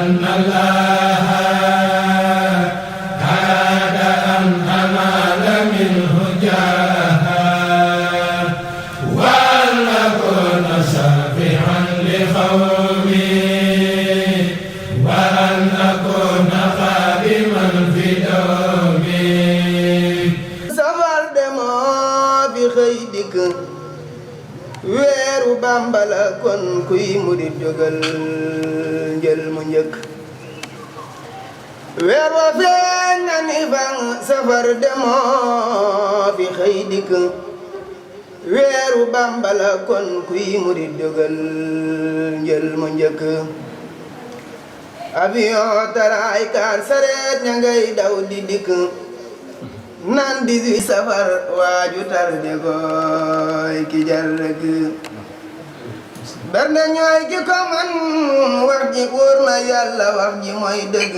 أن الله أراد أن أنال منه جاها وأن أكون شافعا لقومي وأن أكون خادما في دومي safar demoo fi xëy dikk weeru Bàmba la kon kuy murit jógal njël mu njëkk weer wa feeñ na ni fang safar demoo fi xëy dikk weeru Bàmba la kon kuy murit jógal njël mu njëkk avion taraay kaar sareet ña ngay daw di dikk naan 18 safar waaju tarde koy ki jar rek berne ñooy ki ko man wax ji wóor na yàlla wax ji mooy dëgg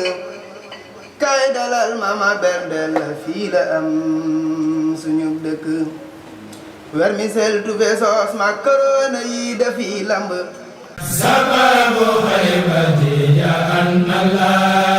kay dalal mama berdel la fii la am suñu dëkk vermicelle tufe soos macaroni yi dafi lamb sababu xaybati ya an Allah